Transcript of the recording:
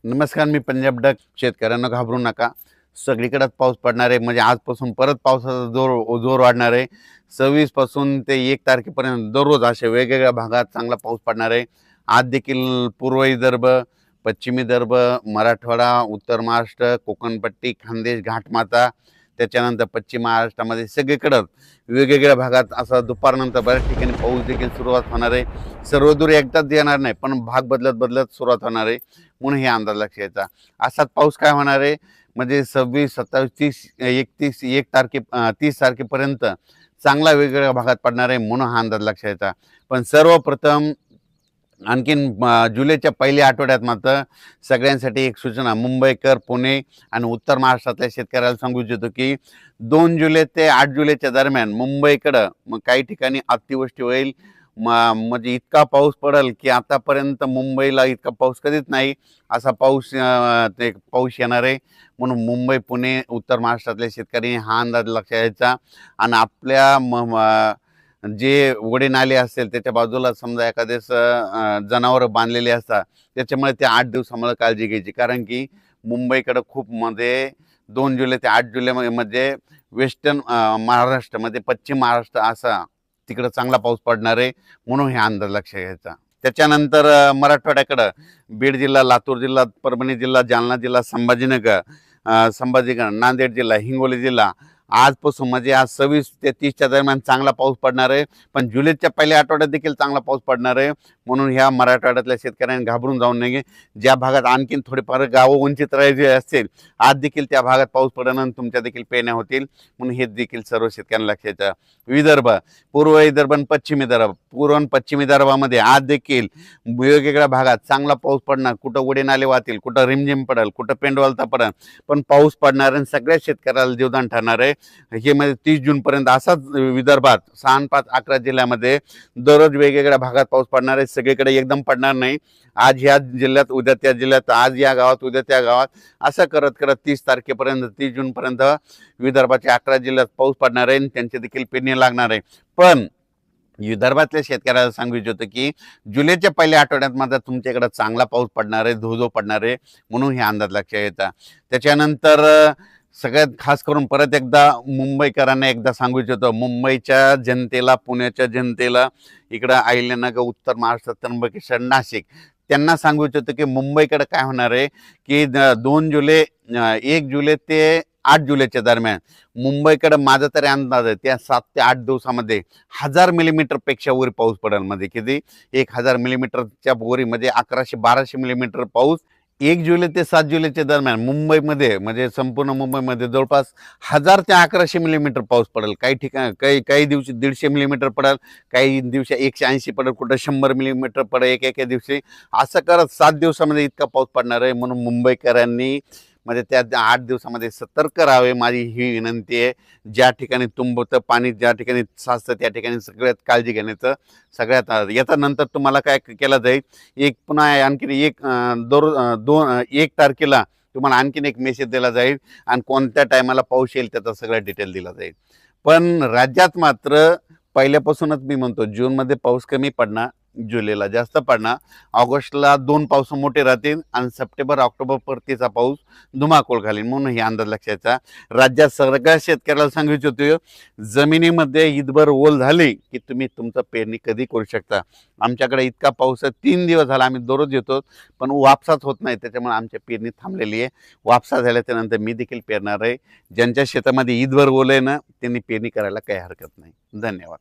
नमस्कार, मी पंजाब डक. शेतकऱ्यांना घाबरू नका. सगळीकडेच पाऊस पडणार आहे. म्हणजे आजपासून परत पावसाचा जोर वाढणार आहे. 26 पासून ते 1 तारखेपर्यंत दररोज अशा वेगवेगळ्या भागात चांगला पाऊस पडणार आहे. आज देखील पूर्व विदर्भ, पश्चिम विदर्भ, मराठवाडा, उत्तर महाराष्ट्र, कोकणपट्टी, खानदेश, घाटमाता, त्याच्यानंतर पश्चिम महाराष्ट्रामध्ये सगळीकडं वेगवेगळ्या भागात असा दुपारनंतर बऱ्याच ठिकाणी पाऊस देखील सुरुवात होणार आहे. सर्वदूर एकदाच येणार नाही, पण भाग बदलत बदलत सुरुवात होणार आहे. म्हणून हे अंदाज लक्षात घ्यायचा. असाच पाऊस काय होणार आहे, म्हणजे 26, 27, 30, 31, 30 तारखेपर्यंत चांगला वेगवेगळ्या भागात पडणार आहे. म्हणून हा अंदाज लक्षात घ्यायचा. पण सर्वप्रथम आणखीन जुलैच्या पहिल्या आठवड्यात मात्र सगळ्यांसाठी एक सूचना, मुंबईकर, पुणे आणि उत्तर महाराष्ट्रातल्या शेतकऱ्याला सांगू इच्छितो की 2 जुलै ते 8 जुलैच्या दरम्यान मुंबईकडं मग काही ठिकाणी अतिवृष्टी होईल. म्हणजे इतका पाऊस पडेल की आतापर्यंत मुंबईला इतका पाऊस कधीच नाही, असा पाऊस येणार आहे. म्हणून मुंबई, पुणे, उत्तर महाराष्ट्रातल्या शेतकऱ्यांनी हा अंदाज लक्षात घ्यायचा. आणि आपल्या जे ओढे नाले असेल त्याच्या बाजूला समजा एखादेच जनावरं बांधलेली असतात, त्याच्यामुळे ते 8 दिवसामुळे काळजी घ्यायची. कारण की मुंबईकडं खूप मध्ये 2 जुलै ते 8 जुलैमध्ये वेस्टर्न महाराष्ट्रामध्ये, पश्चिम महाराष्ट्र असा तिकडं चांगला पाऊस पडणार आहे. म्हणून हे अंदाज लक्षात घ्यायचा. त्याच्यानंतर मराठवाड्याकडं बीड जिल्हा, लातूर जिल्हा, परभणी जिल्हा, जालना जिल्हा, संभाजीनगर, नांदेड जिल्हा, हिंगोली जिल्हा आजपासून म्हणजे आज 26 ते 30च्या दरम्यान चांगला पाऊस पडणार आहे. पण जुलैच्या पहिल्या आठवड्यात देखील चांगला पाऊस पडणार आहे. म्हणून ह्या मराठवाड्यातल्या शेतकऱ्यांनी घाबरून जाऊ नये. ज्या भागात आणखीन थोडेफार गावं वंचित राहायचे असतील, आज देखील त्या भागात पाऊस पडणार, तुमच्या देखील पेरण्या होतील. म्हणून हे देखील सर्व शेतकऱ्यांना लक्षात घ्यायचं. विदर्भ, पूर्व विदर्भ आणि पश्चिम विदर्भ, पूर्व आणि पश्चिम विदर्भामध्ये आज देखील वेगवेगळ्या भागात चांगला पाऊस पडणार. कुठं उडे नाले वाहतील, कुठं रिमझिम पडेल, कुठं पेंडवलता पडेल, पण पाऊस पडणार आणि सगळ्या शेतकऱ्याला जीवदान ठरणार आहे. हे म्हणजे 30 जूनपर्यंत असाच विदर्भात 6, 5, 11 जिल्ह्यामध्ये दररोज वेगवेगळ्या भागात पाऊस पडणार आहे. सगळीकडे एकदम पडणार नाही. आज ह्या जिल्ह्यात, उद्या त्या जिल्ह्यात, आज या गावात, उद्या त्या गावात, असं करत करत 30 तारखेपर्यंत, 30 जूनपर्यंत विदर्भाच्या 11 जिल्ह्यात पाऊस पडणार आहे आणि त्यांची देखील पेरणी लागणार आहे. पण विदर्भातल्या शेतकऱ्याला सांगू इच्छितो की जुलैच्या पहिल्या आठवड्यात मात्र तुमच्याकडे चांगला पाऊस पडणार आहे, धो पडणार आहे. म्हणून हे अंदाज लक्षात येतात. त्याच्यानंतर सगळ्यात खास करून परत एकदा मुंबईकरांना एकदा सांगू इच्छितो, मुंबईच्या जनतेला, पुण्याच्या जनतेला, इकडं अहिल्यानगर, उत्तर महाराष्ट्र, त्र्यंबकेश्वर, नाशिक, त्यांना सांगू इच्छितो की मुंबईकडे काय होणार आहे की 2 जुलै, 1 जुलै ते 8 जुलैच्या दरम्यान मुंबईकडे माझा तरी अंदाज आहे त्या 7 ते 8 दिवसामध्ये 1000 मिलीमीटरपेक्षा वर पाऊस पडेल. मध्ये किती 1000 मिलीमीटरच्या वरीमध्ये 1100-1200 मिलीमीटर पाऊस 1 जुलै ते 7 जुलैच्या दरम्यान मुंबईमध्ये, म्हणजे संपूर्ण मुंबईमध्ये जवळपास 1000 ते 1100 मिलीमीटर पाऊस पडेल. काही ठिकाणी काही दिवशी 150 मिलीमीटर पडेल, काही दिवशी 180 पडेल, कुठं 100 मिलीमीटर पडेल एका दिवशी. असं करत 7 दिवसामध्ये इतका पाऊस पडणार आहे. म्हणून मुंबईकरांनी म्हणजे त्या 8 दिवसामध्ये सतर्क राहावे, माझी ही विनंती आहे. ज्या ठिकाणी तुंबतं पाणी, ज्या ठिकाणी साचतं, त्या ठिकाणी सगळ्यात काळजी घेण्याचं सगळ्यात. याच्यानंतर तुम्हाला काय केलं जाईल, पुन्हा आणखीन 1 तारखेला तुम्हाला आणखीन एक मेसेज दिला जाईल आणि कोणत्या टायमाला पाऊस येईल त्याचा सगळा डिटेल दिला जाईल. पण राज्यात मात्र पहिल्यापासूनच मी म्हणतो, जूनमध्ये पाऊस कमी पडणार, जुलैला जास्त पडणार, ऑगस्टला 2 पाऊस मोठे राहतील आणि सप्टेंबर, ऑक्टोबर परतीचा पाऊस धुमाकूळ घालील. म्हणून हे अंदाज लक्षात. राज्यात सगळ्या शेतकऱ्याला सांगू इच्छितो, जमिनीमध्ये ईदभर ओल झाली की तुम्ही तुमचं पेरणी कधी करू शकता. आमच्याकडे इतका पाऊस आहे, 3 दिवस झाला आम्ही दररोज येतो, पण वापसाच होत नाही. त्याच्यामुळे आमच्या पेरणी थांबलेली आहे. वापसा झाल्याच्या नंतर मी देखील पेरणार आहे. ज्यांच्या शेतामध्ये ईदभर ओल आहे ना, त्यांनी पेरणी करायला काही हरकत नाही. धन्यवाद.